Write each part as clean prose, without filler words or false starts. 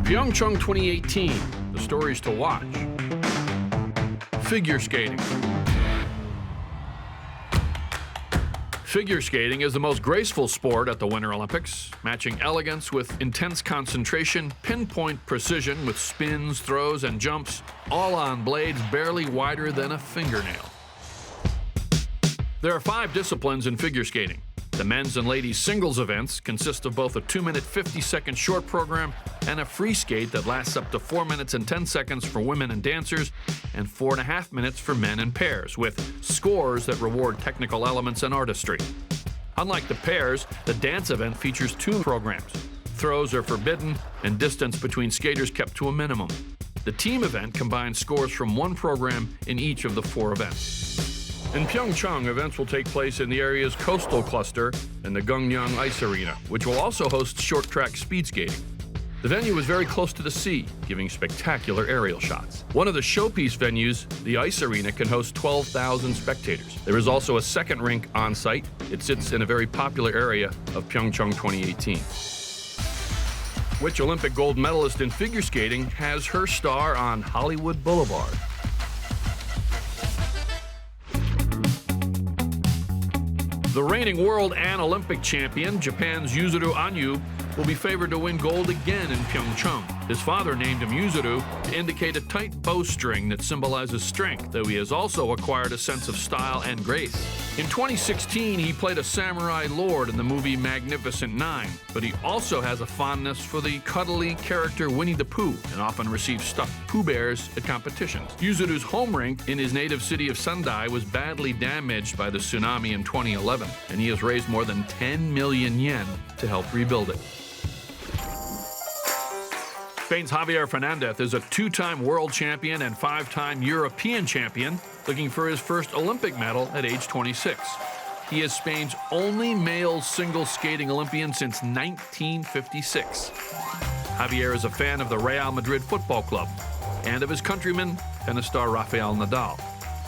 Pyeongchang 2018, the stories to watch. Figure skating. Figure skating is the most graceful sport at the Winter Olympics, matching elegance with intense concentration, pinpoint precision with spins, throws, and jumps, all on blades barely wider than a fingernail. There are 5 disciplines in figure skating. The men's and ladies' singles events consist of both a 2-minute 50-second short program and a free skate that lasts up to 4 minutes and 10 seconds for women and dancers and 4.5 minutes for men in pairs, with scores that reward technical elements and artistry. Unlike the pairs, the dance event features 2 programs. Throws are forbidden and distance between skaters kept to a minimum. The team event combines scores from 1 program in each of the 4 events. In Pyeongchang, events will take place in the area's coastal cluster and the Gangneung Ice Arena, which will also host short-track speed skating. The venue is very close to the sea, giving spectacular aerial shots. One of the showpiece venues, the Ice Arena, can host 12,000 spectators. There is also a second rink on site. It sits in a very popular area of Pyeongchang 2018. Which Olympic gold medalist in figure skating has her star on Hollywood Boulevard? The reigning world and Olympic champion, Japan's Yuzuru Hanyu, will be favored to win gold again in Pyeongchang. His father named him Yuzuru to indicate a tight bowstring that symbolizes strength, though he has also acquired a sense of style and grace. In 2016, he played a samurai lord in the movie Magnificent Nine, but he also has a fondness for the cuddly character Winnie the Pooh and often receives stuffed Pooh Bears at competitions. Yuzuru's home rink in his native city of Sendai was badly damaged by the tsunami in 2011, and he has raised more than 10 million yen to help rebuild it. Spain's Javier Fernandez is a 2-time world champion and 5-time European champion, looking for his first Olympic medal at age 26. He is Spain's only male single skating Olympian since 1956. Javier is a fan of the Real Madrid Football Club and of his countryman, tennis star Rafael Nadal.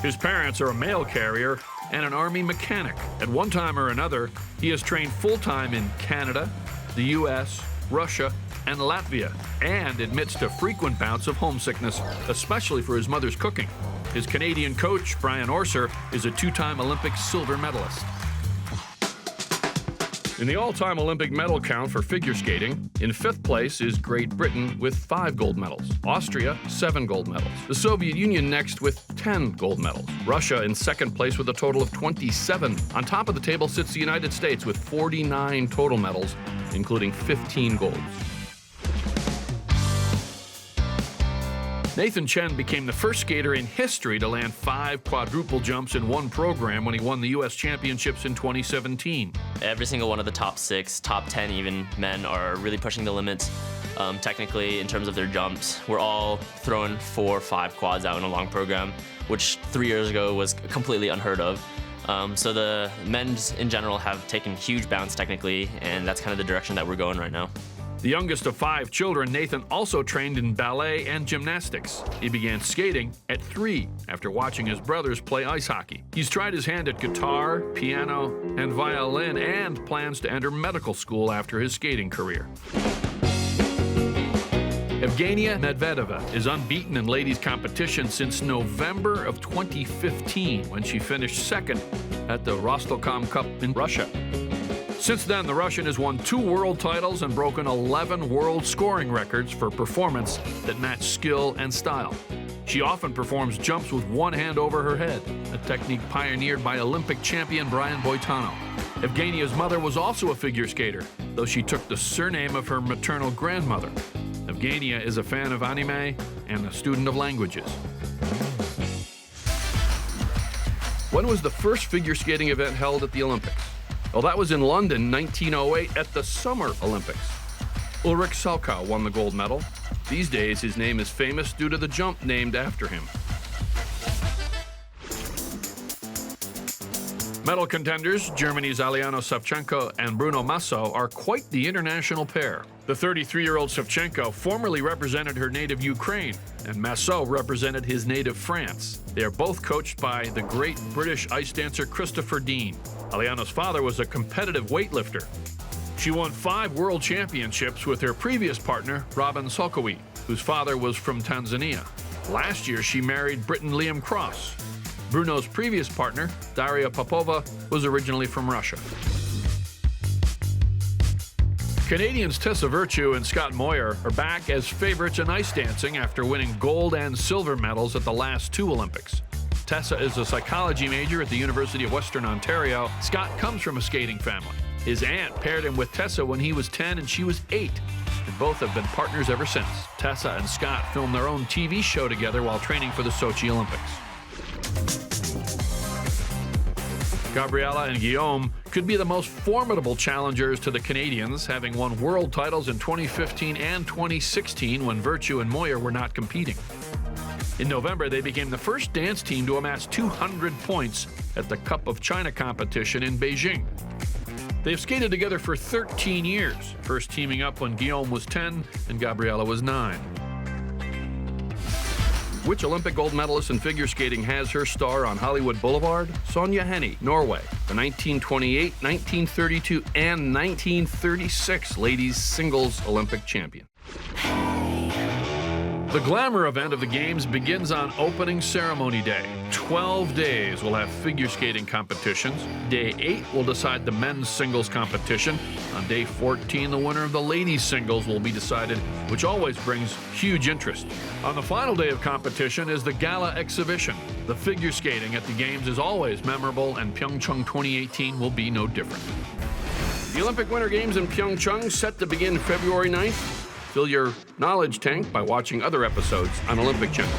His parents are a mail carrier and an army mechanic. At one time or another, he has trained full-time in Canada, the U.S., Russia, and Latvia, and admits to frequent bouts of homesickness, especially for his mother's cooking. His Canadian coach, Brian Orser, is a 2-time Olympic silver medalist. In the all-time Olympic medal count for figure skating, in 5th place is Great Britain with 5 gold medals, Austria 7 gold medals, the Soviet Union next with 10 gold medals, Russia in 2nd place with a total of 27. On top of the table sits the United States with 49 total medals, including 15 golds. Nathan Chen became the first skater in history to land 5 quadruple jumps in one program when he won the U.S. Championships in 2017. Every single one of the top 6, top 10 even men are really pushing the limits. Technically, in terms of their jumps, we're all throwing 4 or 5 quads out in a long program, which 3 years ago was completely unheard of. So the men's in general have taken huge bounds technically, and that's kind of the direction that we're going right now. The youngest of 5 children, Nathan also trained in ballet and gymnastics. He began skating at 3 after watching his brothers play ice hockey. He's tried his hand at guitar, piano, and violin, and plans to enter medical school after his skating career. Evgenia Medvedeva is unbeaten in ladies competition since November of 2015, when she finished 2nd at the Rostocom Cup in Russia. Since then, the Russian has won 2 world titles and broken 11 world scoring records for performance that match skill and style. She often performs jumps with one hand over her head, a technique pioneered by Olympic champion Brian Boitano. Evgenia's mother was also a figure skater, though she took the surname of her maternal grandmother. Evgenia is a fan of anime and a student of languages. When was the first figure skating event held at the Olympics? Well, that was in London, 1908, at the Summer Olympics. Ulrich Salchow won the gold medal. These days, his name is famous due to the jump named after him. Medal contenders, Germany's Aliona Savchenko and Bruno Massot, are quite the international pair. The 33-year-old Savchenko formerly represented her native Ukraine, and Massot represented his native France. They are both coached by the great British ice dancer Christopher Dean. Aliona's father was a competitive weightlifter. She won 5 world championships with her previous partner, Robin Szolkowy, whose father was from Tanzania. Last year, she married Briton Liam Cross. Bruno's previous partner, Daria Popova, was originally from Russia. Canadians Tessa Virtue and Scott Moir are back as favorites in ice dancing after winning gold and silver medals at the last 2 Olympics. Tessa is a psychology major at the University of Western Ontario. Scott comes from a skating family. His aunt paired him with Tessa when he was 10 and she was 8, and both have been partners ever since. Tessa and Scott filmed their own TV show together while training for the Sochi Olympics. Gabriela and Guillaume could be the most formidable challengers to the Canadians, having won world titles in 2015 and 2016 when Virtue and Moir were not competing. In November, they became the first dance team to amass 200 points at the Cup of China competition in Beijing. They've skated together for 13 years, first teaming up when Guillaume was 10 and Gabriela was 9. Which Olympic gold medalist in figure skating has her star on Hollywood Boulevard? Sonja Henie, Norway, the 1928, 1932, and 1936 ladies singles Olympic champion. The glamour event of the Games begins on opening ceremony day. 12 days will have figure skating competitions. Day 8 will decide the men's singles competition. On day 14, the winner of the ladies singles will be decided, which always brings huge interest. On the final day of competition is the gala exhibition. The figure skating at the Games is always memorable, and Pyeongchang 2018 will be no different. The Olympic Winter Games in Pyeongchang set to begin February 9th. Fill your knowledge tank by watching other episodes on Olympic Channel.